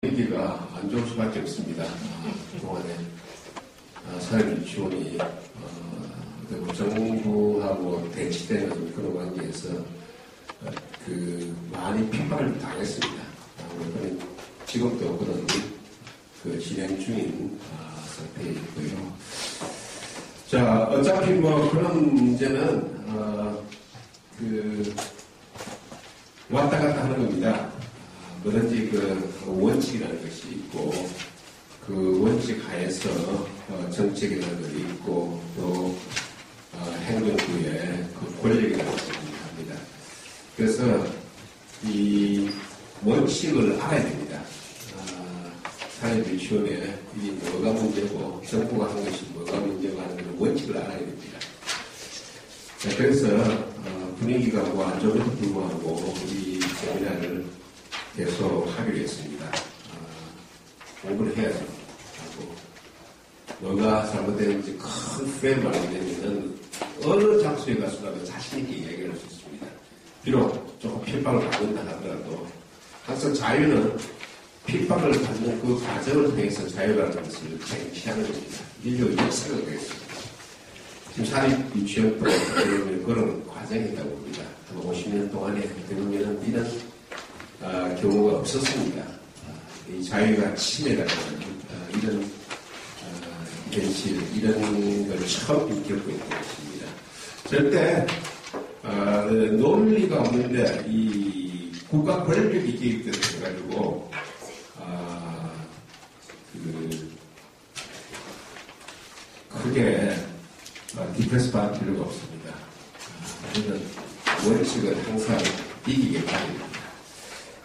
분위기가 안 좋을 수밖에 없습니다. 그동안에 사회유치원이 정부하고 대치되는 그런 관계에서 많이 핍박을 당했습니다. 그런 지금도 그런 진행 중인 상태에 있고요. 자, 어차피 그런 문제는 왔다 갔다 하는 겁니다. 뭐든지 원칙이라는 것이 있고, 그 원칙 하에서 정책이라는 것이 있고, 또 행정부의 권력이라는 것이 합니다. 그래서 이 원칙을 알아야 됩니다. 사회유치원에 이게 뭐가 문제고, 정부가 한 것이 뭐가 문제고 하는 그런 원칙을 알아야 됩니다. 자, 그래서 분위기가 안 좋음에도 불구하고 이 세미나를 계속 하기로 했습니다. 공부를 해야죠. 하고 뭐가 잘못되는지 큰 프레임을 알게 되면 어느 장소에 가서라도 자신있게 이야기를 할 수 있습니다. 비록 조금 핍박을 받는다 하더라도 항상 자유는 핍박을 받는 그 과정을 통해서 자유라는 것을 쟁취하는 겁니다. 인류 역사가 되겠습니다. 지금 사립유치원도 그런 과정이 있다고 봅니다. 50년 동안에 대부분은 이런 경우가 없었습니다. 이 자유가 침해당하는 이런 현실, 이런 걸 처음 겪고 있는 것입니다. 절대 논리가 없는데 이 국가 권력이 개입돼가지고 크게 디펜스 받을 필요가 없습니다. 우리는 원칙을 항상 이기게 바랍니다.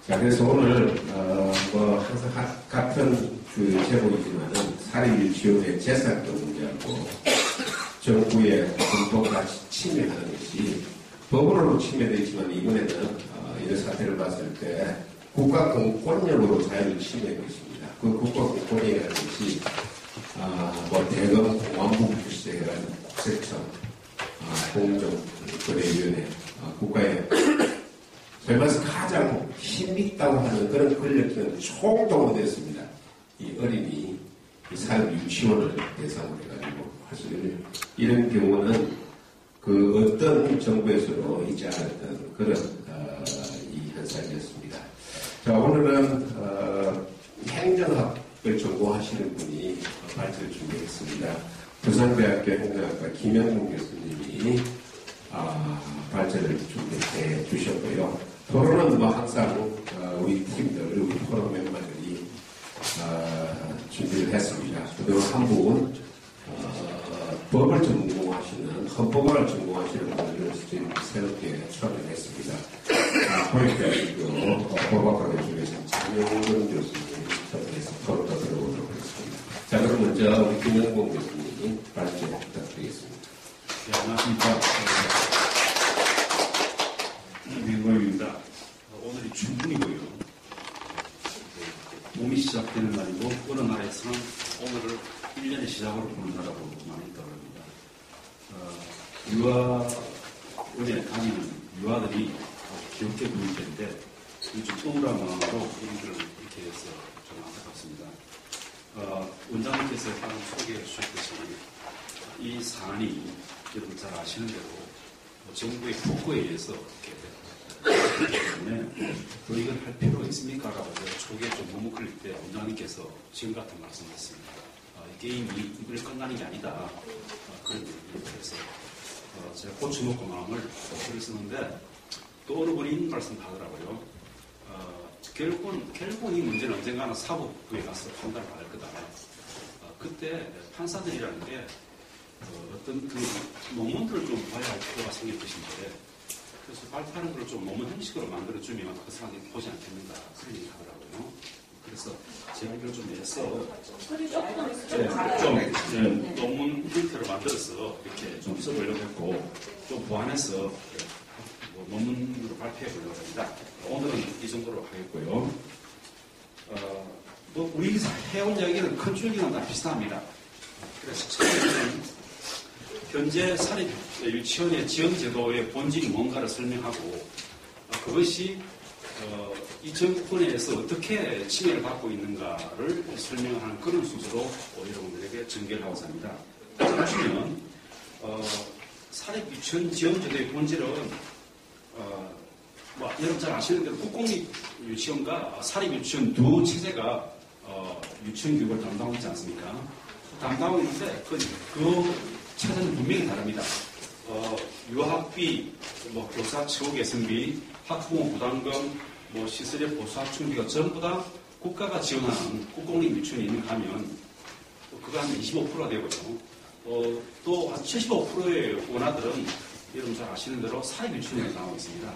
자, 그래서 오늘 항상 같은 제목이지만은 사립유치원의 재산권 문제하고 정부의 공동가치 침해하는 것이 법으로는 침해되어 있지만 이번에는 이런 사태를 봤을 때 국가 공권력으로 자유를 침해하고 있습니다. 그 국가 공권력이라는 것이 대검 공안부 출세해가지고 국세청, 공정거래위원회, 국가의 그러면서 가장 힘있다고 하는 그런 권력들은 총동원됐습니다. 이 어린이, 이 사립유치원을 대상으로 해가지고 사실 이런 경우는 어떤 정부에서도 있지 않았던 그런 이 현상이었습니다. 자, 오늘은 행정학을 전공하시는 분이 발제를 준비했습니다. 부산대학교 행정학과 김영문 교수님이 발제를 준비해 주셨고요. 토론은 항상 우리 팀들, 우리 토론 멤버들이 준비를 했습니다. 그리고 한 분 법을 전공하시는, 헌법을 전공하시는 분들을 새롭게 초청했습니다. 고려대학교 법학과 교수님 장영근 교수님 초청해서 토론도 들어보도록 하겠습니다. 자, 그럼 먼저 우리 김영봉 교수님이 발제 부탁드리겠습니다. 네, 안녕하십니까. 민고입니다. 오늘이 춘분이고요. 봄이 시작되는 날이고 어느 나라에서는 오늘을 1년의 시작으로 보는 나라로 많이 있다고 합니다. 유아원에 다니는 유아들이 귀엽게 보일 텐데 요즘 우울한 마음으로 이들을 이렇게 해서 좀 안타깝습니다. 원장님께서 방금 소개해 주셨듯이 이 사안이 여러분 잘 아시는 대로 정부의 폭거에 의해서 이렇게 때문에 이걸 할 필요가 있습니까? 라고 초기에 좀 머뭇거릴 때 원장님께서 지금 같은 말씀하셨습니다. 이 게임이 이번에 끝나는 게 아니다. 그런 얘기를 해서 제가 고쳐놓고 마음을 쓰는데 또 어느 분이 이런 말씀을 하더라고요. 결국은 이 문제는 언젠가는 사법부에 가서 판단을 받을 거다. 그때 판사들이라는 게 어떤 논문들을 좀 봐야 할 필요가 생길 것인데 그래서 발표하는 걸 좀 논문 형식으로 만들어주면 그 사람이 보지 않겠는가 그런 얘기 하더라고요. 그래서 제가 이걸 좀 내서 논문 형태로 만들어서 이렇게 좀 써보려고 했고 좀 보완해서 논문으로 발표해 보려고 합니다. 오늘은 이 정도로 하겠고요. 우리 해온 이야기는 큰 줄기는 다 비슷합니다. 그래서 처음에는 현재 사립유치원의 지원제도의 본질이 뭔가를 설명하고 그것이 이 정권에서 어떻게 침해를 받고 있는가를 설명하는 그런 순서로 여러분들에게 전개를 하고자 합니다. 보시면 사립유치원 지원제도의 본질은 여러분 잘 아시는 대로 국공립유치원과 사립유치원 두 체제가 유치원 교육을 담당하고 있지 않습니까? 담당하고 있는데 그 체제는 분명히 다릅니다. 유학비, 교사 처우 개선비, 학부모 부담금, 시설의 보수 확충비가 전부 다 국가가 지원하는 국공립 유치원에 있는 가면 그거 한 25%가 되고요. 또 한 75%의 원아들은 여러분 잘 아시는 대로 사립 유치원에 나오고 있습니다.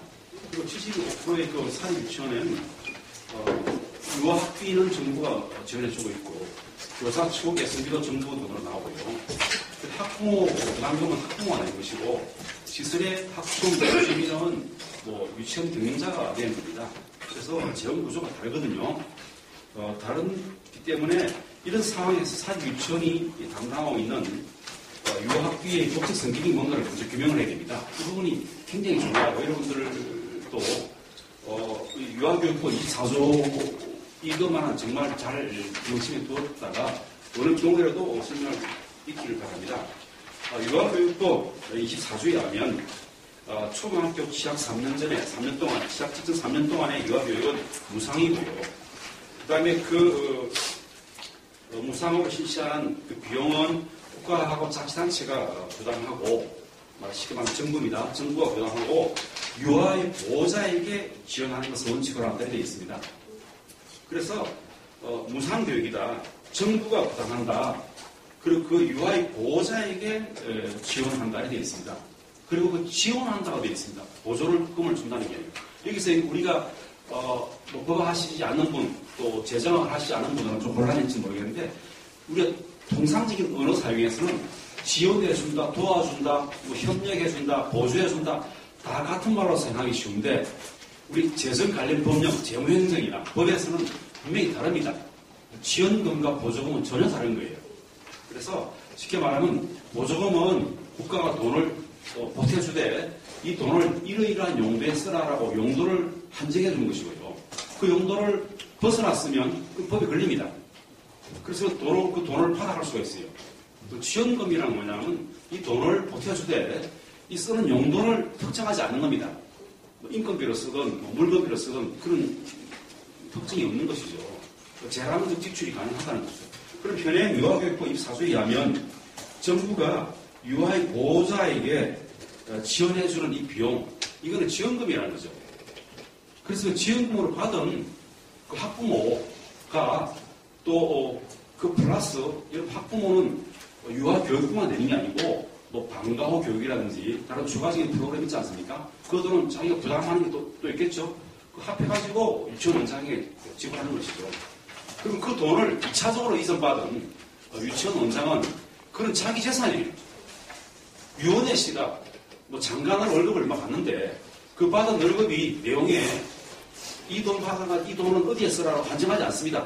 그리고 75%의 그 사립 유치원에는 유학비는 정부가 지원해주고 있고 교사 처우 개선비도 정부 돈으로 나오고요. 학부모 부담금은 학부모가 내는 것이고 시설의 학부모 보수비는 유치원 경영자가 내는 겁니다. 그래서 재원 구조가 다르거든요. 다르기 때문에 이런 상황에서 사립 유치원이 담당하고 있는 유학비의 법적 성격이 뭔가를 먼저 규명을 해야 됩니다. 이 부분이 굉장히 중요하고 여러분들도 유아교육부 24조 이것만은 정말 잘 명심해 두었다가 어느 경우에라도 설명을 익히를 바랍니다. 유아교육부 24조에 의하면 초등학교 시작 3년 전에 3년 동안 시작 직전 3년 동안의 유아교육은 무상이고요. 그 다음에 무상으로 실시한 그 비용은 국가하고 자치단체가 부담하고 쉽게 말하면 정부입니다. 정부가 부담하고 유아의 보호자에게 지원하는 것을 원칙으로 한다고 되어 있습니다. 그래서 무상교육이다. 정부가 부담한다. 그리고 그 유아의 보호자에게 지원한다고 되어 있습니다. 그리고 그 지원한다고 되어 있습니다. 보조금을 준다는 게 아니에요. 여기서 우리가 법화하시지 않는 분, 또 재정을 하시지 않은 분은 좀 곤란할지 모르겠는데 우리가 통상적인 언어 사용에서는 지원해준다, 도와준다, 협력해준다, 보조해준다 다 같은 말로 생각하기 쉬운데 우리 재정 관련 법령, 재무행정이나 법에서는 분명히 다릅니다. 지원금과 보조금은 전혀 다른 거예요. 그래서 쉽게 말하면 보조금은 국가가 돈을 보태주되 이 돈을 이러이러한 용도에 쓰라라고 용도를 한정해 주는 것이고요. 그 용도를 벗어났으면 그 법에 걸립니다. 그래서 그 돈을 받아갈 수가 있어요. 또 지원금이란 뭐냐면 이 돈을 보태주되 이 쓰는 용도를 특정하지 않는 겁니다. 인건비로 쓰든 물건비로 쓰든 그런 특징이 없는 것이죠. 재량적 지출이 가능하다는 거죠. 그럼 현행 유아교육부 24조에 의하면 정부가 유아의 보호자에게 지원해주는 이 비용, 이거는 지원금이라는 거죠. 그래서 지원금으로 받은 그 학부모가 또 그 플러스 이런 학부모는 유아교육뿐만 내는 게 아니고 방과후 교육이라든지 다른 추가적인 프로그램 있지 않습니까? 그 돈은 자기가 부담하는 게 또 있겠죠. 그 합해가지고 유치원 원장에게 지불하는 것이죠. 그럼 그 돈을 2차적으로 이전받은 유치원 원장은 그런 자기 재산이에요. 유원회 씨가 장관을 월급을 받는데 그 받은 월급이 내용에 이 돈 받아가 이 돈은 어디에 쓰라고 한정하지 않습니다.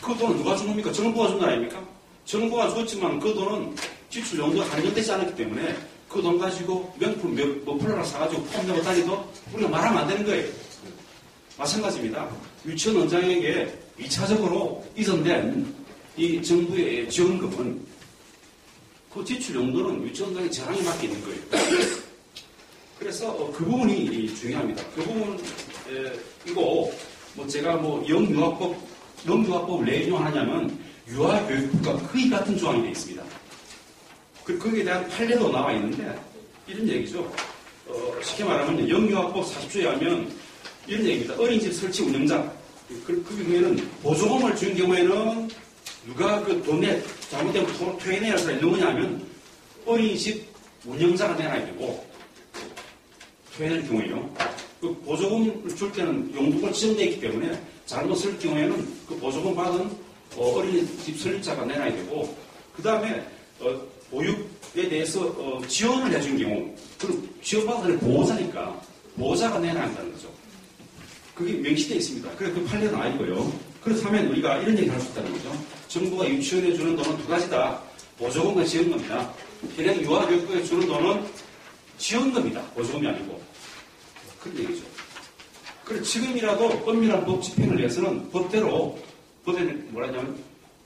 그 돈은 누가 준 겁니까? 정부가 준 거 아닙니까? 정부가 줬지만 그 돈은 지출 용도가 한정되지 않았기 때문에 그 돈 가지고 명품 몇 프로를 사가지고 폼내고 다니도 우리가 말하면 안 되는 거예요. 마찬가지입니다. 유치원 원장에게 2차적으로 이전된 이 정부의 지원금은 그 지출 용도는 유치원 원장의 재량에 맡겨 있는 거예요. 그래서 그 부분이 중요합니다. 그 부분 이거 제가 영유아법을 왜 인용하냐면 유아교육부가 거의 같은 조항이 되어 있습니다. 거기에 대한 판례도 나와 있는데 이런 얘기죠. 쉽게 말하면 영유아법 40조에 하면 이런 얘기입니다. 어린이집 설치 운영자 그 경우에는 보조금을 준 경우에는 누가 그 돈에 잘못되면 토해내야 할 있는 거냐 하면 어린이집 운영자가 내놔야 되고 토해낼 경우에요. 그 보조금을 줄 때는 용도가 지정되어 있기 때문에 잘못 쓸 경우에는 그 보조금 받은 어린이집 설립자가 내놔야 되고 그 다음에 보육에 대해서 지원을 해준 경우 그럼 지원받은 보호자니까 보호자가 내놔야 한다는 거죠. 그게 명시되어 있습니다. 그래서 그 판례는 아니고요. 그렇다면 우리가 이런 얘기를 할 수 있다는 거죠. 정부가 유치원에 주는 돈은 두 가지다. 보조금과 지원금이다. 현행 유아교육부에 주는 돈은 지원금이다. 보조금이 아니고. 그런 얘기죠. 그래 지금이라도 엄밀한 법 집행을 위해서는 법대로 법에 뭐라냐면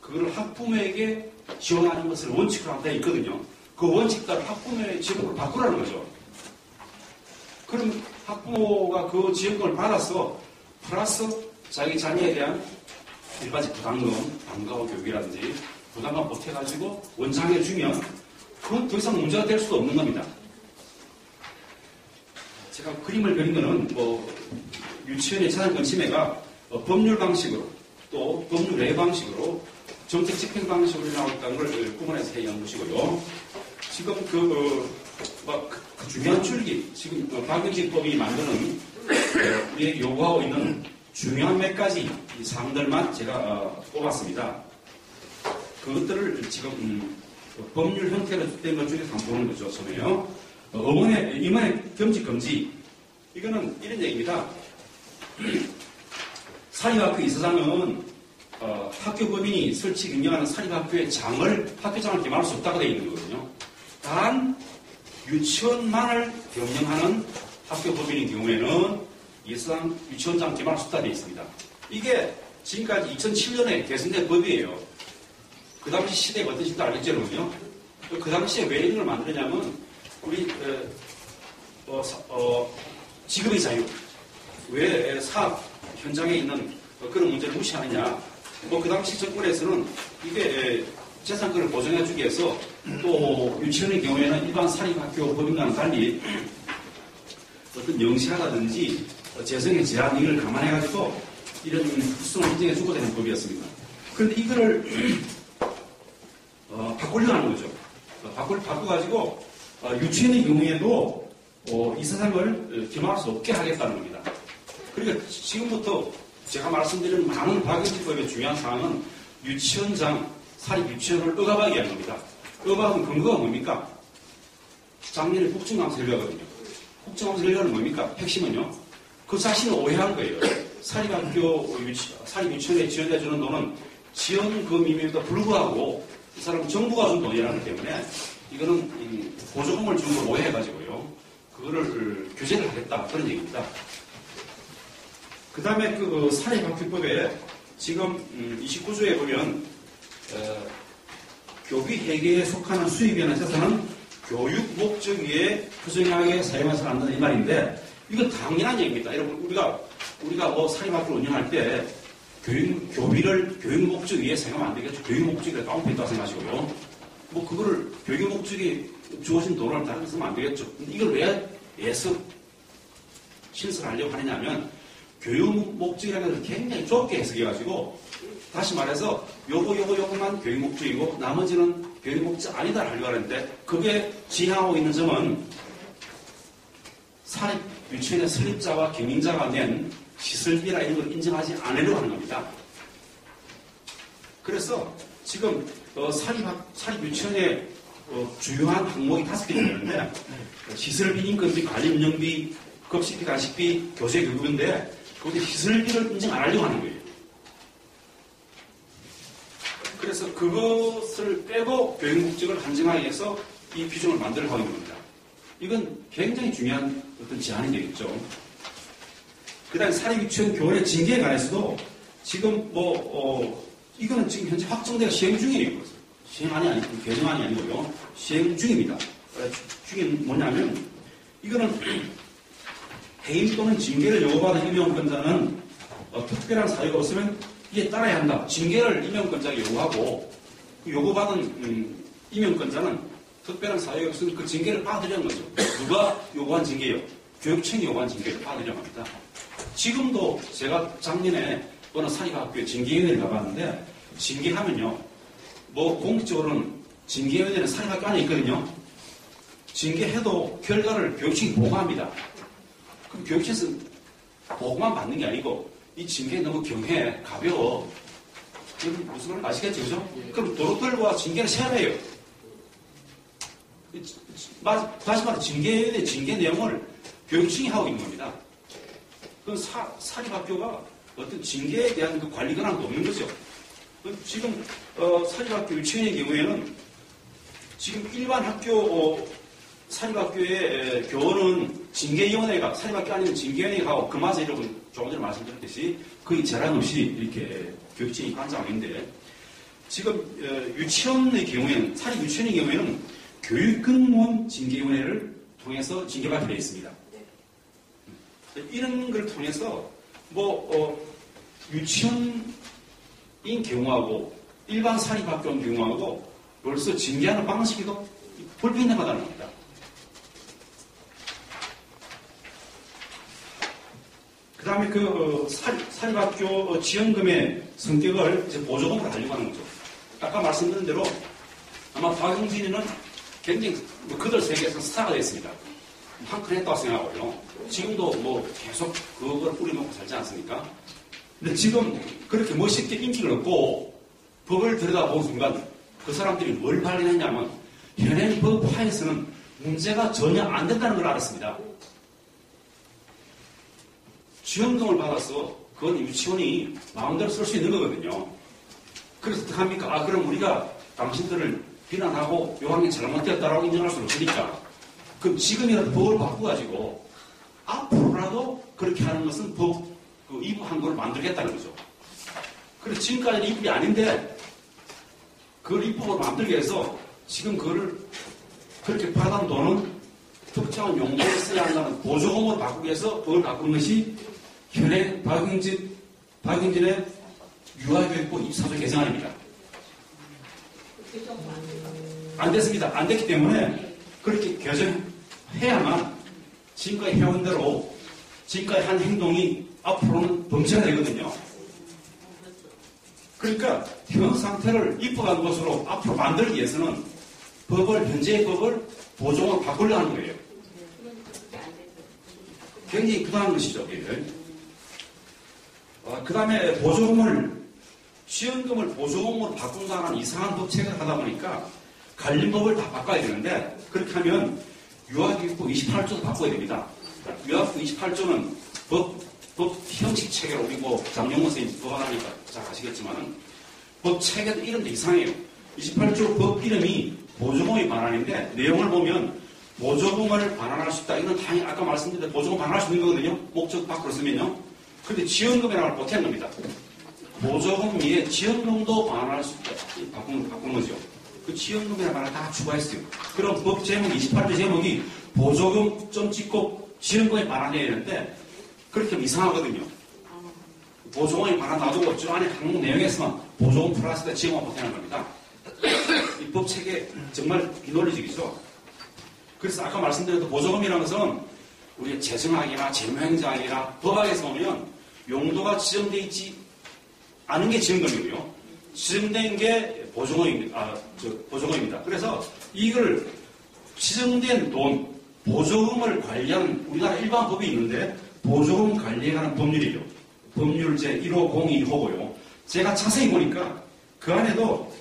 그걸 학부모에게 지원하는 것을 원칙으로 한다 있거든요. 그 원칙 따라 학부모의 지원을 바꾸라는 거죠. 그럼 학부모가 그 지원금을 받아서 플러스 자기 자녀에 대한 일반적 부담금, 방과 후 교육이라든지 부담금 보태가지고 원장해 주면 그건 더 이상 문제가 될 수도 없는 겁니다. 제가 그림을 그린 거는 유치원의 재산권 침해가 법률 방식으로 또 법률 외 방식으로 정책 집행 방식으로 나왔다는 걸 구분해서 얘기한 것이고요. 지금 중요한 줄기, 지금 박영진법이 만드는 우리에게 요구하고 있는 중요한 몇 가지 이 사항들만 제가 뽑았습니다. 그것들을 지금 법률 형태로 된 것 중에서 한번 보는 거죠. 처음에요. 임원의 겸직 금지. 이거는 이런 얘기입니다. 사립학교 이사장은 학교 법인이 설치 운영하는 사립학교의 학교장을 개발할 수 없다고 되어 있는 거거든요. 단 유치원만을 경영하는 학교 법인인 경우에는 이사장 유치원장 개발할 수 없다고 되어 있습니다. 이게 지금까지 2007년에 개선된 법이에요. 그 당시 시대가 어떠신지 알겠죠, 여러분요? 그 당시에 왜 이런 걸 만들었냐면 우리 직업의 자유, 왜 사업 현장에 있는 그런 문제를 무시하느냐. 그 당시 정권에서는 이게 재산권을 보장해주기 위해서 또 유치원의 경우에는 일반 사립학교 법인과는 달리 어떤 영시하다든지 재성의 제한 등을 감안해가지고 이런 특수성을 인정해주고 되는 법이었습니다. 그런데 이거를 바꾸려고 하는 거죠. 바꿔가지고 유치원의 경우에도 이사장을 겸할 수 없게 하겠다는 겁니다. 그러니까 지금부터 제가 말씀드린 많은 박영진법의 중요한 사항은 유치원장, 사립유치원을 억압하게 하는 겁니다. 억압은 근거가 뭡니까? 작년에 국정감사 결과거든요. 국정감사 결과는 뭡니까? 핵심은요. 그 자신을 오해한 거예요. 사립유치원에 지원해주는 돈은 지원금임에도 불구하고 이 사람은 정부가 준 돈이라기 때문에 이거는 보조금을 준 걸 오해해가지고요. 그거를 규제를 하겠다. 그런 얘기입니다. 그 다음에 사립학교법에 지금 29조에 보면 교비 회계에 속하는 수입이나 재산은 교육 목적 위에 부정하게 사용해서는 안 된다 이 말인데 이건 당연한 얘기입니다. 여러분 우리가 사립학교를 운영할 때 교비를 교육 목적 위에 사용하면 안 되겠죠. 교육 목적에 다운표 있다고 생각하시고요. 그거를 교육 목적에 주어진 돈을 다른 데 쓰면 안 되겠죠. 근데 이걸 왜 애써 신설하려고 하느냐면 교육 목적이라는 것을 굉장히 좁게 해석해가지고 다시 말해서 요거만 교육 목적이고 나머지는 교육 목적 아니다 하려고 하는데 그게 지향하고 있는 점은 사립 유치원의 설립자와 경영자가 낸 시설비라 이런 걸 인정하지 않으려고 하는 겁니다. 그래서 지금 사립 유치원의 주요한 항목이 5개가 되는데 시설비, 인건비, 관리 운영비, 급식비, 간식비, 교재 교육인데 거기에 시설비를 인정 안 하려고 하는 거예요. 그래서 그것을 빼고 교육 목적을 한정하기 위해서 이 규정을 만들어 가는 겁니다. 이건 굉장히 중요한 어떤 제한이 되겠죠. 그 다음에 사립유치원 교원의 징계에 관해서도 지금 이거는 지금 현재 확정되어 시행 중이에요. 개정안이 아니고요. 시행 중입니다. 중인 뭐냐면 이거는 해임 또는 징계를 요구받은 임용권자는 특별한 사유가 없으면 이에 따라야 한다. 징계를 임용권자가 요구하고 요구받은 임용권자는 특별한 사유가 없으면 그 징계를 받으려는 거죠. 누가 요구한 징계요? 교육청이 요구한 징계를 받으려고 합니다. 지금도 제가 작년에 어느 사립학교에 징계위원회를 가봤는데 징계하면요. 공식적으로는 징계위원회는 사립학교 안에 있거든요. 징계해도 결과를 교육청이 보고합니다. 그럼 교육청에서 보고만 받는 게 아니고 이 징계 너무 경해, 가벼워. 무슨 말인지 아시겠죠? 그죠? 그럼 도로들과 징계를 세워해요. 다시 말해 징계위원회 징계 내용을 교육청이 하고 있는 겁니다. 그럼 사립학교가 어떤 징계에 대한 그 관리 권한도 없는 거죠. 지금 사립학교 유치원의 경우에는 지금 일반 학교 사립학교의 교원은 징계위원회가, 사립학교 아니면 징계위원회가 하고, 그 맛에 여러분 조금 전에 말씀드렸듯이 거의 제한 없이 이렇게 교육진이 관장인데, 지금 유치원의 경우에는, 사립 유치원의 경우에는 교육근무원 징계위원회를 통해서 징계받게 되어 있습니다. 이런 걸 통해서 유치원인 경우하고 일반 사립학교인 경우하고 벌써 징계하는 방식이 더 불편하다는 겁니다. 그 다음에 사립학교 지원금의 성격을 이제 보조금으로 하려고 하는 거죠. 아까 말씀드린 대로 아마 박용진이는 굉장히 그들 세계에서 스타가 됐습니다. 한 큰 했다고 생각하고요. 지금도 계속 그걸 뿌려놓고 살지 않습니까? 근데 지금 그렇게 멋있게 인기를 얻고 법을 들여다보는 순간 그 사람들이 뭘 발견했냐면 현행 법화에서는 문제가 전혀 안 된다는 걸 알았습니다. 지원금을 받아서 그건 유치원이 마음대로 쓸 수 있는 거거든요. 그래서 어떻게 합니까? 그럼 우리가 당신들을 비난하고 요한이 잘못되었다라고 인정할 수는 없으니까 그럼 지금이라도 법을 바꿔가지고 앞으로라도 그렇게 하는 것은 법 입법 한국을 만들겠다는 거죠. 그래서 지금까지는 입법이 아닌데 그걸 입법으로 만들기 위해서 지금 그거를 그렇게 받은 돈은 특정한 용도에 써야 한다는 보조금으로 바꾸기 위해서 법을 바꾸는 것이 현행 박용진의 유아교육부 24조 개정안입니다. 안 됐습니다. 안 됐기 때문에 그렇게 개정해야만 지금까지 해온 대로 지금까지 한 행동이 앞으로는 범죄가 되거든요. 그러니까 현 상태를 입법한 것으로 앞으로 만들기 위해서는 현재의 법을 보조금으로 바꾸려 하는 거예요. 굉장히 부당한 것이죠. 그 다음에 지원금을 보조금으로 바꾼다는 이상한 법 체계를 하다 보니까 관련법을 다 바꿔야 되는데 그렇게 하면 유아교육부 28조도 바꿔야 됩니다. 유아교육부 28조는 법 형식 체계로 우리 장영호 선생님 법안하니까 잘 아시겠지만은 법 체계도 이름도 이상해요. 28조 법 이름이 보조금이 반환인데 내용을 보면 보조금을 반환할 수 있다. 이건 당연히 아까 말씀드린 대로 보조금 반환할 수 있는 거거든요. 목적 밖으로 쓰면요. 그런데 지원금이라는 걸 못한 겁니다. 보조금 위에 지원금도 반환할 수 있다. 바꾸는 거죠. 그 지원금이라는 말을 다 추가했어요. 그럼 법 제목 28조 제목이 보조금 좀 찍고 지원금에 반환해야 되는데 그렇게 하면 이상하거든요. 보조금이 반환 놔두고 저 안에 항목 내용에서만 보조금 플러스가 지원금 못하는 겁니다. 이 법 체계 정말 비논리적이죠. 그래서 아까 말씀드린 보조금이라는 것은 우리 재정학이나 재무행정학이나 법학에서 보면 용도가 지정되어 있지 않은 게 지원금이고요. 지정된 게 보조금입니다. 그래서 이걸 지정된 돈, 보조금을 관리하는 우리나라 일반 법이 있는데 보조금 관리에 관한 법률이에요. 법률 제1502호고요. 제가 자세히 보니까 그 안에도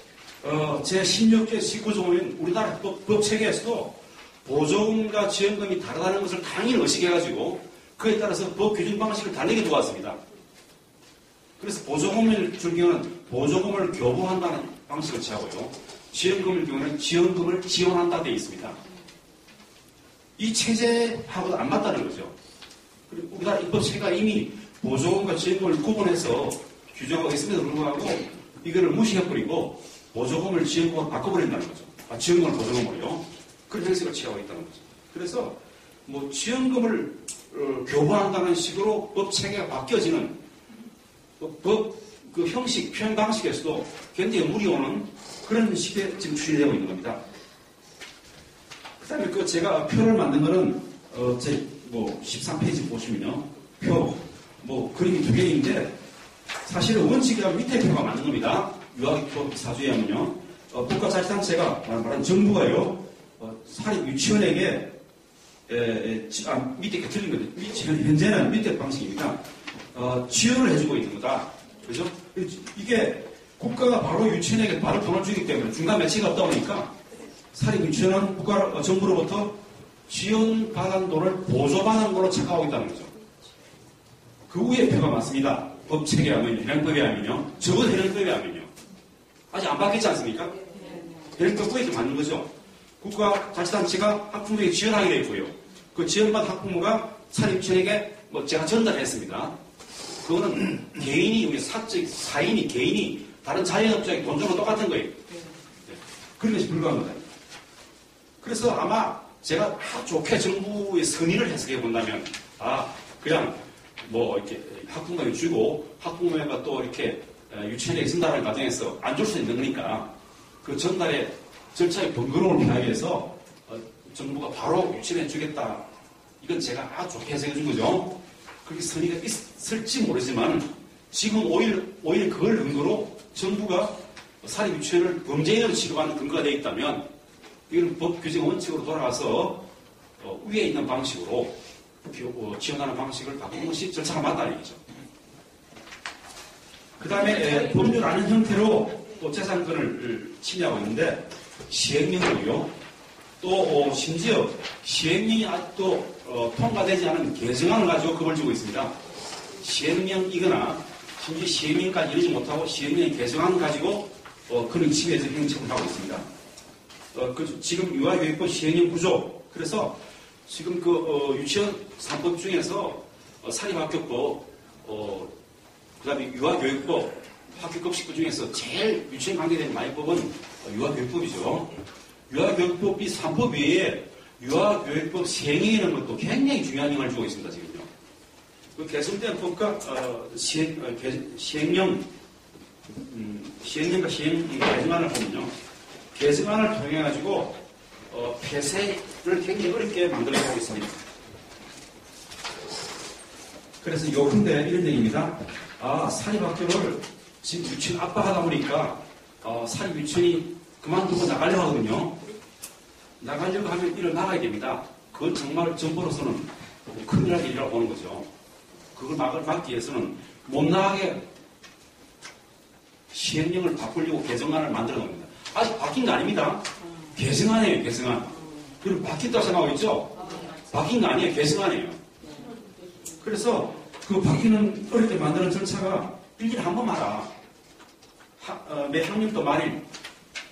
제16조 19조 보면 우리나라 법 체계에서도 보조금과 지원금이 다르다는 것을 당연히 의식해가지고 그에 따라서 법 규정 방식을 다르게 두었습니다. 그래서 보조금을 줄 경우는 보조금을 교부한다는 방식을 취하고요. 지원금을 경우는 지원금을 지원한다 되어 있습니다. 이 체제하고도 안 맞다는 거죠. 그리고 우리나라 입법 체계가 이미 보조금과 지원금을 구분해서 규정하고 있음에도 불구하고 이거를 무시해버리고 보조금을 지원금으로 바꿔버린다는 거죠. 지원금을 보조금으로요. 그런 형식을 취하고 있다는 거죠. 그래서 지원금을 교부한다는 식으로 법 체계가 바뀌어지는 그 형식, 표현 방식에서도 굉장히 무리 오는 그런 식에 지금 추진되고 있는 겁니다. 그 다음에 제가 표를 만든 거는, 제 13페이지 보시면요. 그림이 두 개인데, 사실은 원칙이라면 밑에 표가 맞는 겁니다. 유아교육법 4조에 하면요. 국가자치단체가, 말하는 정부가요, 사립 유치원에게, 밑에 게 틀린 거죠. 현재는 밑에 방식입니다. 지원을 해주고 있는 거다. 그죠? 이게 국가가 바로 유치원에게 바로 돈을 주기 때문에 중간 매치가 없다 보니까 사립 유치원은 정부로부터 지원받은 돈을 보조받은 걸로 착각하고 있다는 거죠. 그 위에 표가 많습니다. 법 체계 하면요. 현행법에 하면요. 적어도 현행법에 하면요. 아직 안 바뀌지 않습니까? 현행법 위에 맞는 거죠. 국가자치단체가 학부모에게 지원하게 되어 있고요. 그 지원받은 학부모가 사립유치원에게 제가 전달했습니다. 그거는 개인이, 우리 사인이, 개인이 다른 자영업자에게 돈 주는 거 똑같은 거예요. 그런 것이 불가한 거다. 그래서 아마 제가 좋게 정부의 선의를 해석해 본다면, 그냥 이렇게 학부모에게 주고, 학부모가 또 이렇게 유치원에 있는다는 과정에서 안 줄 수 있는 거니까, 그 전달의 절차의 번거로움을 피하기 위해서 정부가 바로 유치원에 주겠다. 이건 제가 아주 좋게 해석해 준 거죠. 그렇게 선의가 있을지 모르지만 지금 오히려 그걸 근거로 정부가 사립유치원을 범죄인으로 취급하는 근거가 되어 있다면 이건 법 규정 원칙으로 돌아가서 위에 있는 방식으로 지원하는 방식을 바꾸는 것이 절차가 맞다는 얘기죠. 그 다음에 법률 아닌 형태로 또 재산권을 침해하고 있는데 시행령이고요. 또 심지어 시행령이 아직도 통과되지 않은 개정안을 가지고 겁을 주고 있습니다. 시행령이거나 심지어 시행령까지 이르지 못하고 시행령의 개정안을 가지고 그런 침해에서 행정을 하고 있습니다. 지금 유아교육법 시행령 구조, 그래서 지금 유치원 3법 중에서 사립학교법, 그 다음에 유아교육법, 학교급식부 중에서 제일 유치원 관계된 마이법은 유아교육법이죠. 유아교육법 이 3법 외에 유아교육법 시행령이라는 것도 굉장히 중요한 영향을 주고 있습니다, 지금요. 그 개정된 법과 시행령과 시행 개정안을 보면요. 개정안을 통해가지고 폐쇄를 굉장히 어렵게 만들어가고 있습니다. 그래서 요컨대 이런 얘기입니다. 사립학교를 지금 유치원 압박하다 보니까 사립유치원이 그만두고 나가려고 하거든요. 나가려고 하면 일을 나가야 됩니다. 그건 정말 정부로서는 큰일 날 일이라고 보는 거죠. 그걸 막기 위해서는 못 나가게 시행령을 바꾸려고 개정안을 만들어 놓습니다. 아직 바뀐 거 아닙니다. 개정안이에요, 개정안. 그럼 바뀐다고 생각하고 있죠? 바뀐 거 아니에요, 개정안이에요. 그래서 그 바뀌는 어렵게 만드는 절차가 1년에 한 번 말아. 매 학년도 말일.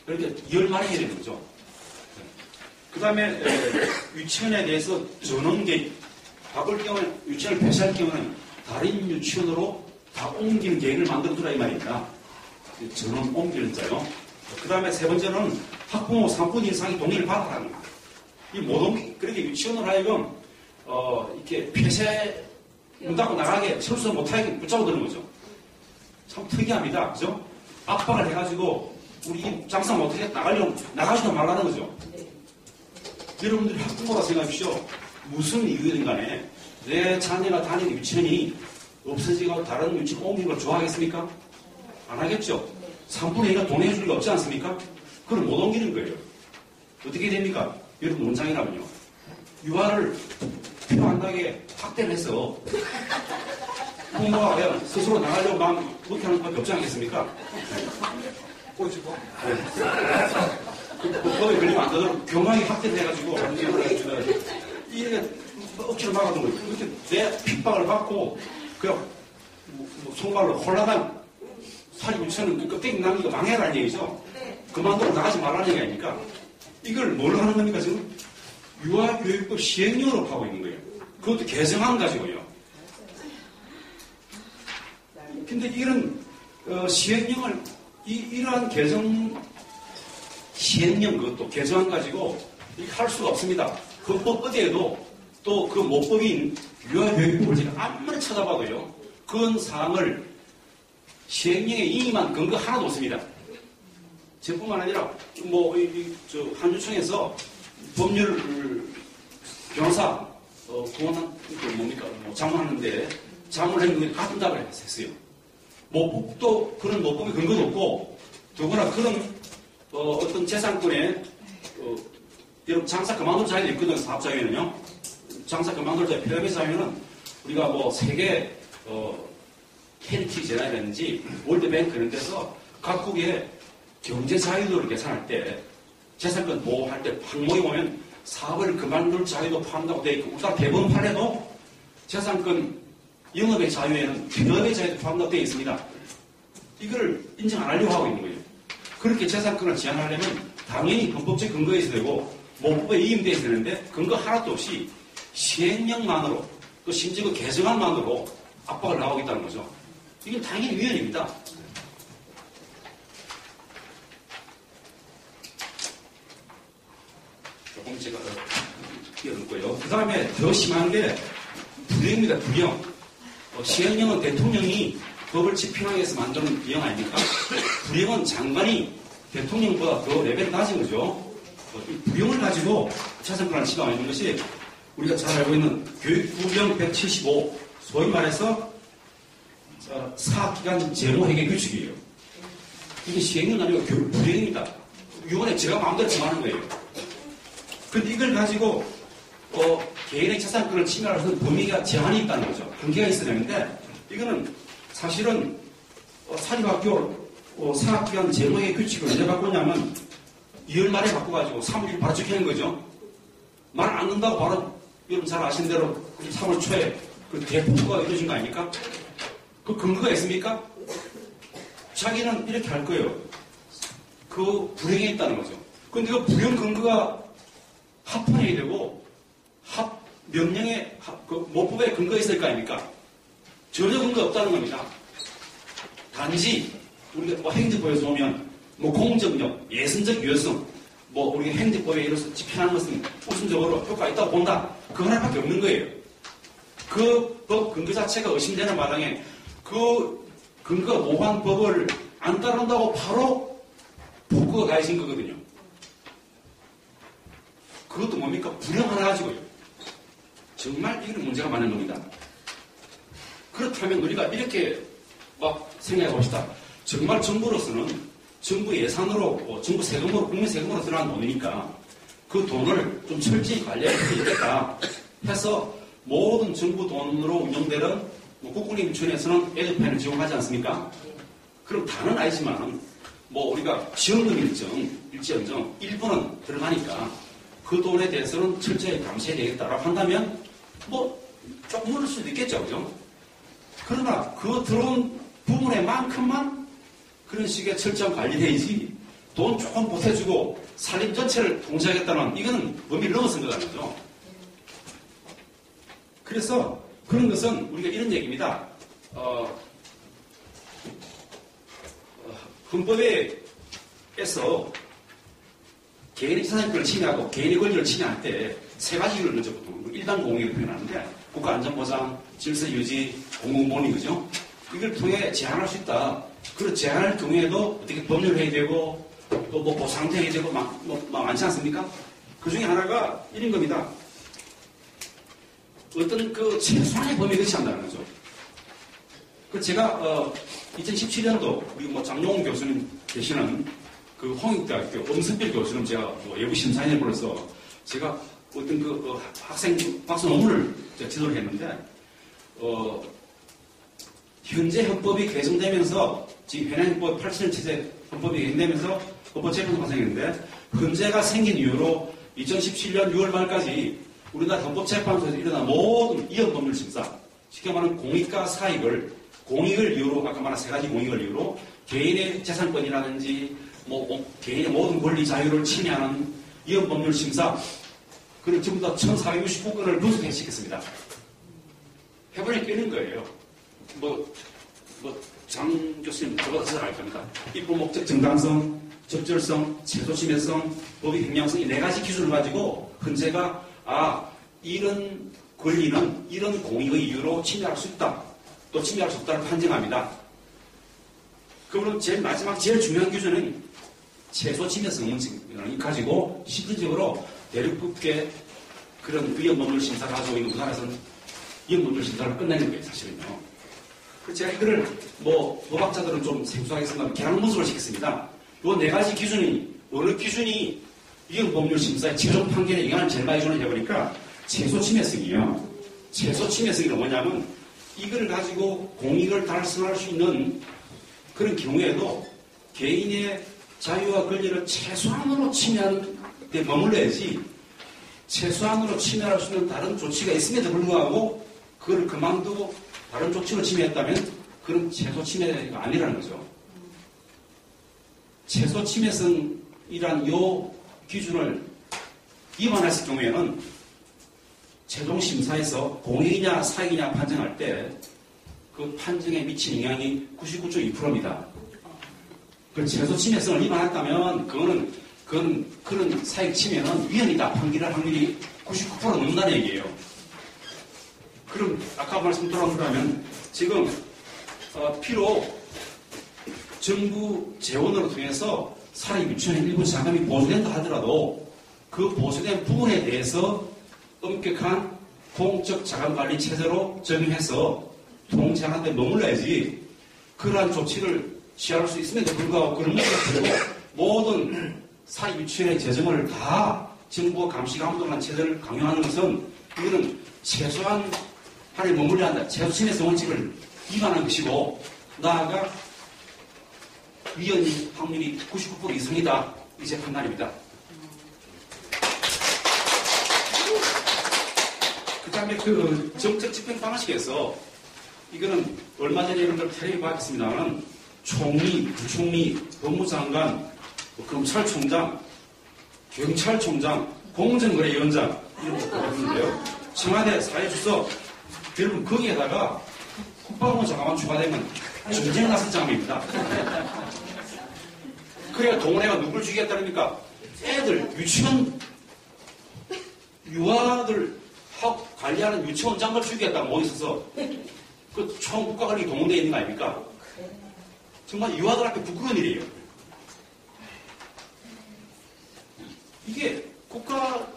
이렇게 2월 말에 해야 되는 거죠. 그 다음에 유치원에 대해서 전원 계획, 바꿀 경우에 유치원을 폐쇄할 경우는 다른 유치원으로 다 옮기는 계획을 만들어두라 이 말입니다. 전원 옮기는 자요. 그 다음에 세 번째는 학부모 3분 이상이 동의를 받아라는 거. 이 모든 그렇게 유치원을 하여금 이렇게 폐쇄 문 닫고 나가게 철수 못하게 붙잡고 드는 거죠. 참 특이합니다, 그죠? 압박을 해가지고 우리 장사 못하게 나가지도 말라는 거죠. 여러분들이 학부모라 생각하십시오. 무슨 이유든 간에 내 자녀가 다니는 유치원이 없어지고 다른 유치원 옮기는 걸 좋아하겠습니까? 안 하겠죠. 3분의 2가 동의해 줄 리가 없지 않습니까? 그걸 못 옮기는 거예요. 어떻게 됩니까? 여러분 원장이라면요. 유아를 필요한다게 확대를 해서 부모가 그냥 스스로 나가려고 마음 그렇게 하는 것밖에 없지 않겠습니까? 꼬집고. 그 법에 걸리면 안 되도록 교만하게 확대를 해가지고 이렇게 억지로 막아둔 거예요. 이렇게 내 핍박을 받고 그냥 손발로 홀라당 사립유치원은 그 껍데기 남기고 망해라는 얘기죠. 그만두고 나가지 말라는 얘기 아닙니까? 이걸 뭘 하는 겁니까 지금? 유아교육법 시행령으로 하고 있는 거예요. 그것도 개정안 가지고요. 근데 이런 시행령을 이러한 시행령 그것도 개정안 가지고 할 수가 없습니다. 그 법 어디에도 또 그 모법인 유아교육법을 제가 아무리 쳐다봐도요. 그런 사항을 시행령에 임의만 근거 하나도 없습니다. 저뿐만 아니라 한유총에서 법률 변호사 구원한 자문하는데 자문했는데 같은 답을 했어요. 모법도 그런 모법의 근거도 없고 더구나 그런 어떤 재산권에 여러분 장사 그만둘 자유도 있거든요. 사업자회는요. 장사 그만둘 자유, 피라미드 자유는 우리가 세계 헤리티지 재단이라든지 월드뱅크 이런 데서 각국의 경제 자유도를 계산할 때 재산권 보호할 때 항목에 보면 사업을 그만둘 자유도 포함한다고 되어 있고 우리나라 대법원판에도 재산권 영업의 자유에는 개업의 자유도 포함한다고 되어 있습니다. 이걸 인정 안 하려고 하고 있는 거예요. 그렇게 재산권을 제한하려면 당연히 헌법적 근거에 있어야 되고 모법에 이임되어 있었는데 근거 하나도 없이 시행령만으로 또 심지어 그 개정안만으로 압박을 나오고 있다는 거죠. 이건 당연히 위헌입니다. 조금 제가 끼어들고요. 그 다음에 더 심한 게 불령입니다. 불령. 시행령은 대통령이 법을 집행하기 위해서 만드는 비형 아닙니까? 불령은 장관이 대통령보다 더 레벨이 낮은 거죠. 이 불령을 가지고 자선권을 침해하는 것이 우리가 잘 알고 있는 교육부령 175, 소위 말해서 사학기간 재무회계 규칙이에요. 이게 시행령 아니고 교육부령입니다. 이번에 제가 마음대로 정하는 거예요. 그런데 이걸 가지고 개인의 자산권을 침해할 수 있는 범위가 제한이 있다는 거죠. 한계가 있어야 되는데 이거는 사실은 사립학교 사학기간 재무회계 규칙을 언제 바꾸냐면 2월 말에 바꿔가지고 3월 바로 적혀낸 거죠. 말 안 듣는다고 바로 여러분 잘 아시는 대로 3월 초에 그 대폭포가 이루어진 거 아닙니까? 그 근거가 있습니까? 자기는 이렇게 할 거예요. 그 불행에 있다는 거죠. 그런데 그 불행 근거가 합헌해야 되고 명령에 그 모법에 근거가 있을 거 아닙니까? 전혀 근거가 없다는 겁니다. 단지 우리가 뭐 행정법에서 보면 뭐 공정력, 예선적 유효성, 뭐 우리가 행정법에 이로써 집행하는 것은 우선적으로 효과가 있다고 본다. 그 하나밖에 없는 거예요. 그 법 근거 자체가 의심되는 마당에 그 근거가 모호한 법을 안 따른다고 바로 복구가 가해진 거거든요. 그것도 뭡니까? 불행 하나 가지고요. 정말 이건 문제가 많은 겁니다. 그렇다면 우리가 이렇게 막 생각해 봅시다. 정말 정부로서는 정부 예산으로, 정부 세금으로, 국민 세금으로 들어간 돈이니까 그 돈을 좀 철저히 관리할 필요가 있겠다 해서 모든 정부 돈으로 운영되는 국공립유치원에서는 에듀펜을 지원하지 않습니까? 그럼 다는 아니지만 뭐 우리가 지원금 일정, 일부는 들어가니까 그 돈에 대해서는 철저히 감시해야 되겠다라고 한다면 뭐 조금 물을 수도 있겠죠, 그죠? 그러나 그 들어온 부분에만큼만 그런 식의 철저한 관리해야지 돈 조금 보태주고 산림 전체를 통제하겠다는 이거는 범위를 넘어선 것 같죠. 그래서 그런 것은 우리가 이런 얘기입니다. 헌법에서 개인의 자산권을 침해하고 개인의 권리를 침해할 때 세 가지를 먼저 보통 일단 공익을 표현하는데 국가안전보장, 질서유지, 공공본의 그죠? 이걸 통해 제한할 수 있다. 그리고 제한할 경우에도 어떻게 법률 해야 되고 또 뭐 보상도 해야 되고 많지 않습니까? 그 중에 하나가 이런 겁니다. 어떤 그 최소한의 범위에 그치한다는 거죠. 그 제가 2017년도 우리 뭐 장용훈 교수님 계시는 그 홍익대학교 엄선필 교수님 제가 뭐 예부 심사위원으로서 제가 어떤 그 학생 박사 논문을 제가 지도를 했는데 현재 헌법이 개정되면서 지금 현행 헌법 87년 체제 헌법이 개정되면서 헌법재판소 발생했는데 헌재가 생긴 이후로 2017년 6월 말까지 우리나라 헌법재판소에서 일어난 모든 이혼법률 심사, 쉽게 말하면 공익과 사익을 공익을 이유로 아까 말한 세 가지 공익을 이유로 개인의 재산권이라든지 뭐 개인의 모든 권리 자유를 침해하는 이혼법률 심사 그걸 전부 다 1469건을 분석시켰습니다. 해보니 깨는 거예요. 장 교수님 저보다 더 잘 알 겁니다. 입법 목적 정당성, 적절성, 최소침해성, 법의 횡령성 이 네 가지 기준을 가지고 헌재가 이런 권리는 이런 공익의 이유로 침해할 수 있다. 또 침해할 수 없다를 판정합니다. 그러면 제일 마지막 제일 중요한 기준은 최소침해성을 가지고 실질적으로 대륙급계 그런 위헌법률 심사를 가지고 있는 우리나라에서는 위헌법률 심사를 끝내는 거예요, 사실은요. 그래서 제가 이거를 법학자들은 좀 생소하게 생각하면 계량 분석을 시켰습니다. 이 네 가지 기준이 어느 기준이 위헌법률 심사의 최종 판결에 영향을 제일 많이 주는 해보니까 최소침해성이에요. 최소침해성이 뭐냐면 이걸 가지고 공익을 달성할 수 있는 그런 경우에도 개인의 자유와 권리를 최소한으로 침해하는 데 머물러야지 최소한으로 침해할 수 있는 다른 조치가 있음에도 불구하고 그걸 그만두고 다른 조치를 침해했다면 그런 최소침해가 아니라는 거죠. 최소침해성이란 요 기준을 위반했을 경우에는 최종 심사에서 공익이냐 사익이냐 판정할 때 그 판정에 미친 영향이 99.2%입니다. 그 최소 침해성을 위반했다면 그런 사익 침해는 위헌이다 판결할 확률이 99% 넘는다는 얘기예요. 그럼 아까 말씀 돌아오면 지금 피로 정부 재원으로 통해서 사립 유치원의 일부 자금이 보수된다 하더라도 그 보수된 부분에 대해서 엄격한 공적 자금관리 체제로 적용해서 통제하는 데 머물러야지 그러한 조치를 취할 수 있음에도 불구하고 그런 목적으로 모든 사립 유치원의 재정을 다 정부가 감시 감독하는 체제를 강요하는 것은 이거는 최소한 한에 머물러야 한다. 최소 침해성 원칙을 위반한 것이고 나아가 위헌 확률이 99% 이상이다. 이제 판단입니다. 그 다음에 그 정책 집행 방식에서 이거는 얼마 전에 여러분들 텔레비 봤습니다만 총리, 부총리, 법무장관, 검찰총장, 경찰총장, 공정거래위원장 이런 거 보는데요. 청와대 사회주석 여러분 거기에다가 국방부 장관만 추가되면 전쟁 났을 장면입니다. 그래야 동원해가 누굴 죽이겠다니까 애들 유치원 유아들 학 관리하는 유치원장을 죽이겠다고 뭐 있어서 그 총 국가관리 동원되어 있는 거 아닙니까? 정말 유아들 앞에 부끄러운 일이에요. 이게 국가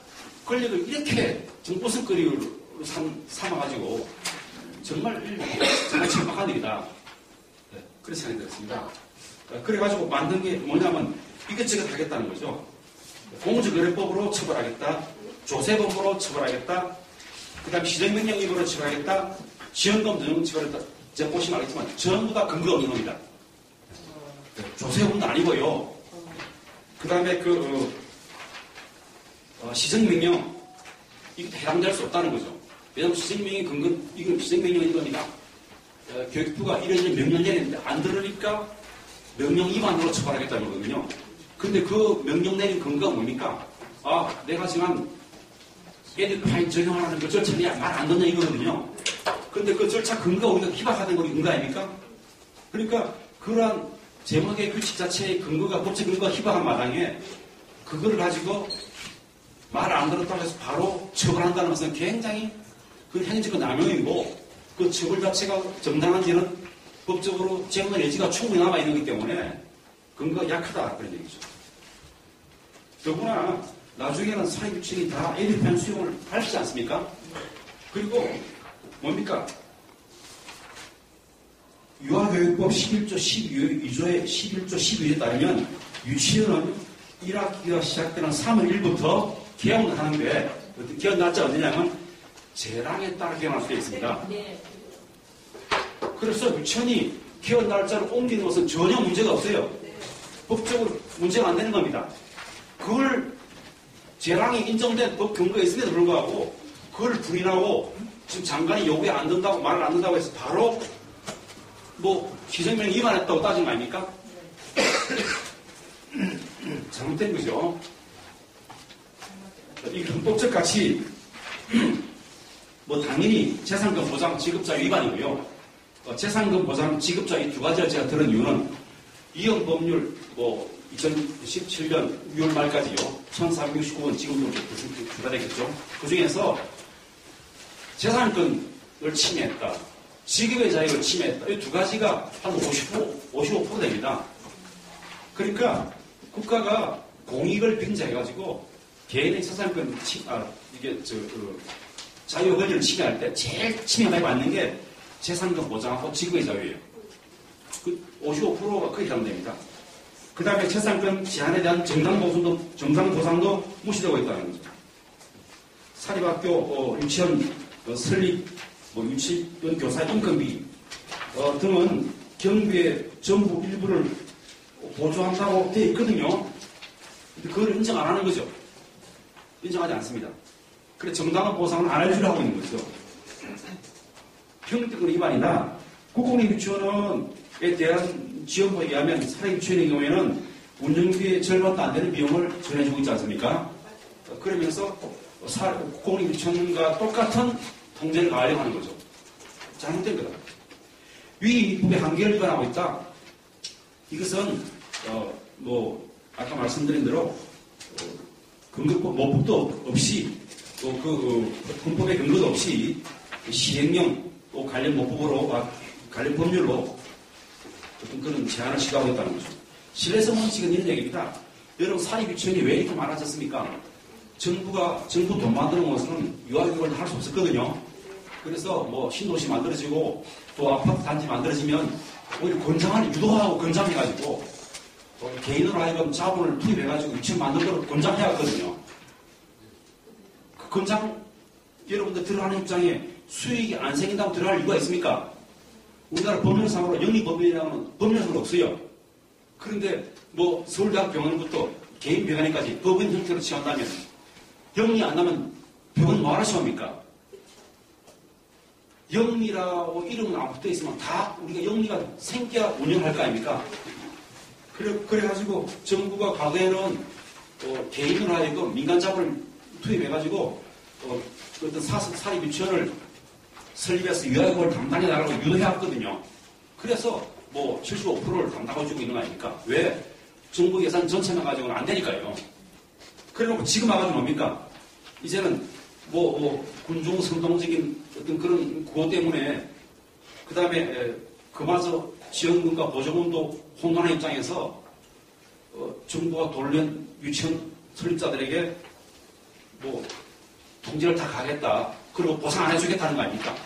권력을 이렇게 정보성거리로 삼아가지고 정말 천박한 일이다. 네, 그렇게 생각이 들었습니다. 그래가지고 만든 게 뭐냐면 이것저것 하겠다는 거죠. 공정거래법으로 처벌하겠다. 조세법으로 처벌하겠다. 그 다음에 시정명령입으로 처벌하겠다. 지원금 등을 처벌하겠다. 제가 보시면 알겠지만 전부 다 근거 없는 겁니다. 조세법은 아니고요. 그 다음에 시정명령 이거 해당될 수 없다는 거죠. 왜냐하면 시정명령의 근거 이건 시정명령인 겁니다. 교육부가 이런 명령 내리는데 안 들으니까 명령 위반으로 처벌하겠다는 거거든요. 근데 그 명령 내린 근거가 뭡니까? 내가 지금 애들 파인 적용하라는 그 절차가 말 안 듣냐 이거거든요. 근데 그 절차 근거가 우리가 희박하는 거 근거 아닙니까? 그러니까 그러한 제목의 규칙 자체의 근거가 법적 근거가 희박한 마당에 그거를 가지고 말 안 들었다고 해서 바로 처벌한다는 것은 굉장히 그 행정적 남용이고 그 처벌 자체가 정당한지는 법적으로 제공의 여지가 충분히 남아있는 거기 때문에 근거가 약하다 그런 얘기죠. 더구나 나중에는 사회유치원이 다 애들편 수용을 하시지 않습니까? 그리고 뭡니까? 유아교육법 11조 12조에 11조 12조에 따르면 유치원은 1학기가 시작되는 3월 1일부터 개원을 하는데 개원 날짜 어디냐면 재량에 따라 개원할 수 있습니다. 그래서 유치원이 개원 날짜를 옮기는 것은 전혀 문제가 없어요. 법적으로 문제가 안 되는 겁니다. 그걸 재량이 인정된 법 근거가 있음에도 불구하고 그걸 부인하고 지금 장관이 요구에 안 된다고 말을 안 된다고 해서 바로 시정명령 위반했다고 따진 거 아닙니까? 잘못된 거죠. 이 헌법적 가치 당연히 재산권 보장 지급자 위반이고요. 재산권 보장 지급자 이 두 가지를 제가 들은 이유는 이형 법률 2017년 6월 말까지요. 1469원 지금도 부과되겠죠. 그 중에서 재산권을 침해했다. 지급의 자유를 침해했다. 이 두 가지가 한 55% 됩니다. 그러니까 국가가 공익을 빙자해가지고 개인의 재산권 자유 권리를 침해할 때 제일 침해 많이 받는 게 재산권 보장하고 지급의 자유예요. 그 55%가 크게 해당됩니다. 그 다음에 재산권 제한에 대한 정당보상도 무시되고 있다는 거죠. 사립학교 유치원 설립, 유치원 교사 인건비 등은 경비의 전부 일부를 보조한다고 되어 있거든요. 근데 그걸 인정 안 하는 거죠. 인정하지 않습니다. 그래 정당한 보상을 안 해주려고 하고 있는 거죠. 평등권 위반이나 국공립유치원에 대한 지원법에 의하면 사립유치원의 경우에는 운영비의 절반도 안 되는 비용을 전해주고 있지 않습니까? 그러면서 공립유치원과 똑같은 통제를 가하려고 하는 거죠. 잘못된 거다. 위 입법의 한계를 위반하고 있다. 이것은 아까 말씀드린 대로 근거법, 모법도 없이 또 헌법의 근거도 없이 시행령 또 관련 모법으로 관련 법률로 어떤 그런 제한을 시도하고 있다는 거죠. 신뢰성 원칙은 이런 얘기입니다. 여러분 사립유치원이 왜 이렇게 많아졌습니까? 정부 돈 만드는 것은 유아교육을 할 수 없었거든요. 그래서 신도시 만들어지고 또 아파트 단지 만들어지면 오히려 권장을 유도하고 권장해가지고 개인으로 하여금 자본을 투입해가지고 유치원 만들도록 권장해야 하거든요. 그 권장 여러분들 들어가는 입장에 수익이 안 생긴다고 들어갈 이유가 있습니까? 우리나라 법률상으로 영리법인이라는 법률상으로 없어요. 그런데 서울대학 병원부터 개인 병원에까지 법인 형태로 취한다면 영리 안 나면 병원 뭐하러 취합니까? 영리라고 이름은 안 붙어 있으면 다 우리가 영리가 생겨야 운영할 거 아닙니까? 그래가지고 정부가 과거에는 개인으로 하여금 민간 자본을 투입해가지고 어떤 사립유치원을 설립해서 유아교육을 담당해 나가고 유도해왔거든요. 그래서 75%를 담당해주고 있는 거 아닙니까? 왜? 정부 예산 전체만 가지고는 안 되니까요. 그래놓고 지금 와가지고 뭡니까? 이제는 군중 선동적인 어떤 그런 구호 때문에 그 다음에 그마저 지원금과 보조금도 혼돈한 입장에서 정부가 돌연 유치원 설립자들에게 통제를 다 가겠다. 그리고 보상 안 해주겠다는 거 아닙니까?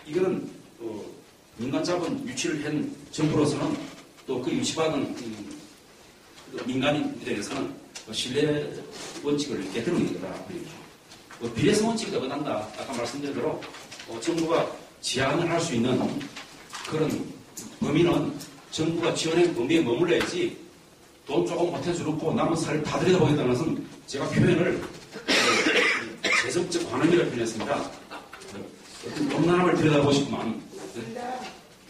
이거는 민간 자본 유치를 한 정부로서는 또 그 유치받은 민간인에 대해서는 신뢰 원칙을 깨뜨리는 거다. 비례성 원칙이 어긋난다. 아까 말씀드린 대로 정부가 제한을 할 수 있는 그런 범위는 정부가 지원의 범위에 머물러야지 돈 조금 보태주고 남은 살을 다 들여다보겠다는 것은 제가 표현을 재정적 관음이라고 표현했습니다. 어떤 음란함을 들여다보시구만.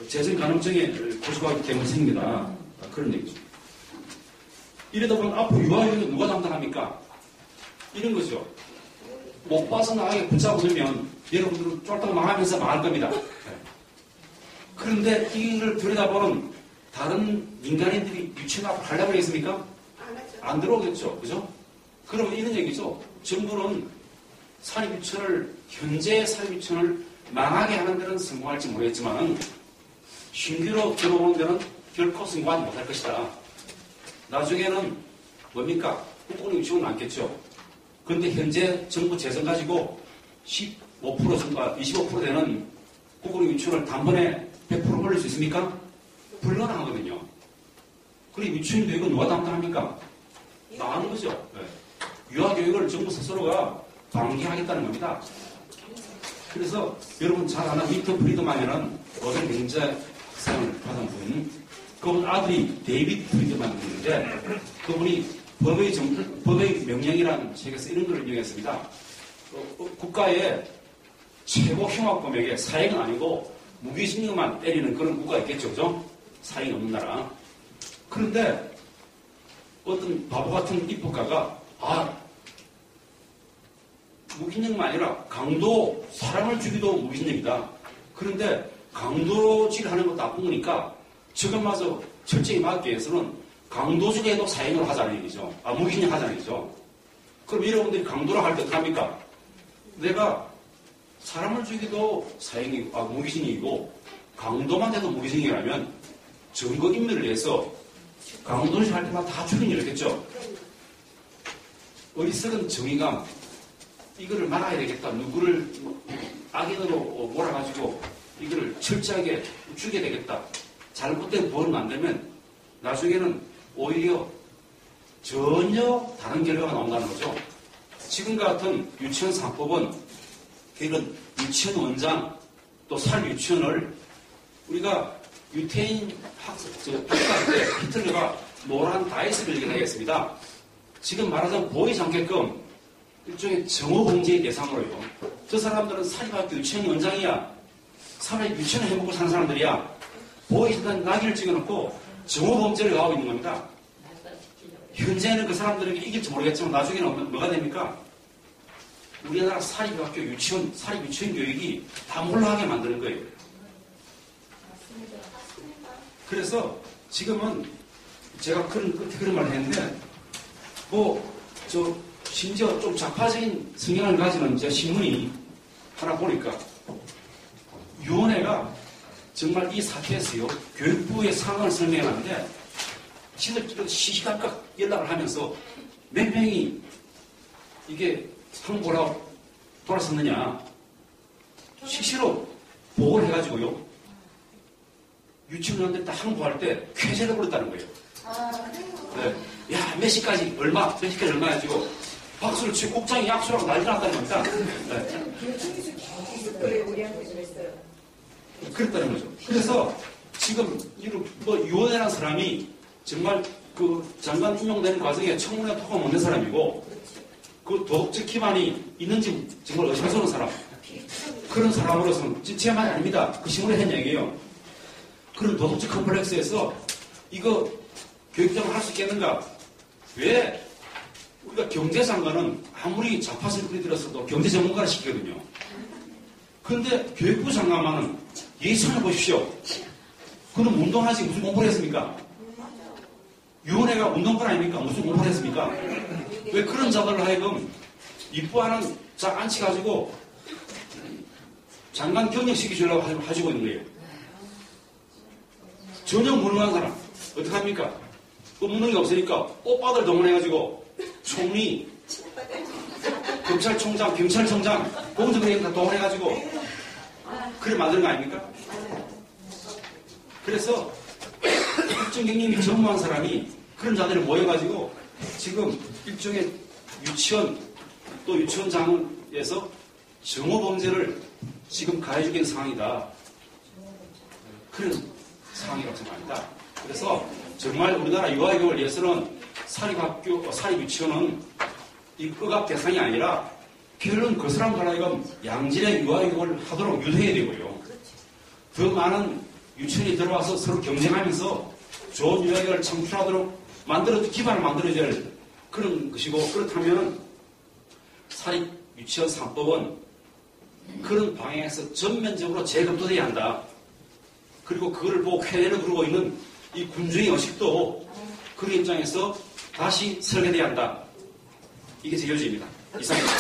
재정 가능성에 고소하기 때문에 생깁니다. 그런 얘기죠. 이러다 보면 앞으로 유아교육은 누가 담당합니까? 이런 거죠. 못 봐서 나가게 붙잡으면 여러분들은 쫄딱 망하면서 망할 겁니다. 그런데 이걸 들여다보는 다른 민간인들이 유치원 앞으로 하려고 하겠습니까? 안 들어오겠죠. 그죠? 그러면 이런 얘기죠. 정부는 현재 사립유치원을 망하게 하는 데는 성공할지 모르겠지만 신규로 들어오는 데는 결코 성공하지 못할 것이다. 나중에는 뭡니까? 국공유치원은 많겠죠. 그런데 현재 정부 재정 가지고 15% 정도가 25% 되는 국공유치원을 단번에 100% 올릴 수 있습니까? 불가능하거든요. 그리고 유치원 교육은 누가 담당합니까? 나가는 거죠. 네. 유아교육을 정부 스스로가 방기하겠다는 겁니다. 그래서 여러분 잘 아는 윈터 프리드만이라는 노벨 경제상을 받은 분, 그분 아들이 데이비드 프리드만인데 그분이 법의 명령이라는 책에서 이런 글을 인용했습니다. 국가의 최고 흉악범에게 사형은 아니고 무기징역만 때리는 그런 국가가 있겠죠. 그죠? 사형이 없는 나라. 그런데 어떤 바보 같은 입법가가 무기징역만 아니라 강도, 사람을 죽이도 무기징역이다. 그런데 강도질 하는 것도 나쁜 거니까 지금마저 철저히 막기 위해서는 강도중에도 사형을 하자는 얘기죠. 무기징역 하자는 얘기죠. 그럼 여러분들이 강도라 할 때 어떡합니까? 내가 사람을 죽이도 사형이고, 무기징역이고, 강도만 해도 무기징역이라면 증거인멸을 위해서 강도질 할 때마다 다 죽인 일이겠죠. 어리석은 정의감, 이거를 막아야 되겠다. 누구를 악인으로 몰아가지고 이거를 철저하게 죽여야 되겠다. 잘못된 벌은 안 되면 나중에는 오히려 전혀 다른 결과가 나온다는 거죠. 지금 같은 유치원 3법은 이런 유치원 원장 또 사립유치원을 우리가 유태인 학습 때 히틀러가 노란 다이스를 얘기하겠습니다. 지금 말하자면 보이지 않게끔 일종의 정오범죄의 대상으로요. 저 사람들은 사립학교 유치원 원장이야. 사립 유치원을 해먹고 사는 사람들이야. 보이지 않는 낙인을 찍어놓고 정오범죄를 가하고 있는 겁니다. 현재는 그 사람들에게 이길지 모르겠지만 나중에는 뭐가 됩니까? 우리나라 사립학교 유치원, 사립 유치원 교육이 다 몰라하게 만드는 거예요. 그래서 지금은 제가 그런 말을 했는데, 심지어 좀 좌파적인 성향을 가지는 제 신문이 하나 보니까, 위원회가 정말 이 사태에서요, 교육부의 상황을 설명하는데, 지들끼리 시시각각 연락을 하면서 몇 명이 이게 항복을 하고 돌아섰느냐, 실시로 보고를 해가지고요, 유치원원들 다 항복할 때 쾌재를 부렸다는 거예요. 네. 야, 몇 시까지 얼마 해가지고 박수를 치고 국장이 약수라고 난리 났다는 겁니다. 네. 그랬다는 거죠. 그래서 지금 유원회라는 사람이 정말 그 장관 임용되는 과정에 청문회 통과 없는 사람이고, 그 도덕적 기반이 있는지 정말 의심스러운 사람, 그런 사람으로서는 제 말이 아닙니다. 그 신문에 한 얘기예요. 그런 도덕적 컴플렉스에서 이거 교육장을 할 수 있겠는가? 왜 우리가 경제장관은 아무리 좌파 성격이 들었어도 경제 전문가를 시키거든요. 그런데 교육부 장관만은 예상해 보십시오. 그는 운동하지 무슨 공부를 했습니까? 위원회가 운동권 아닙니까? 무슨 공부를 했습니까? 왜 그런 자들을 하여금 입부하는 자 앉혀가지고 장관 경력시켜주려고 하시고 있는 거예요. 전혀 무능한 사람 어떡합니까? 또 무능이 없으니까 오빠들 동원해가지고 총리, 검찰총장, 경찰청장, 공정위원 다 동원해가지고 그래 만드는 거 아닙니까? 그래서 국정경영이 전무한 사람이 그런 자들을 모여가지고 지금 일종의 유치원 또 유치원장에서 정오범죄를 지금 가해주고 있는 상황이다. 그런 상황이라고 생각합니다. 그래서 정말 우리나라 유아교육을 위해서는 사립학교, 사립유치원은 이 억압 대상이 아니라 결론 그 사람들 하여금 양질의 유아교육을 하도록 유도해야 되고요. 더 많은 유치원이 들어와서 서로 경쟁하면서 좋은 유아교육을 창출하도록 기반을 만들어야 될 그런 것이고, 그렇다면 사립 유치원 3법은 그런 방향에서 전면적으로 재검토돼야 한다. 그리고 그걸 보고 쾌례를 부르고 있는 이 군중의 의식도 그 입장에서 다시 설계돼야 한다. 이게 제 요지입니다. 이상입니다.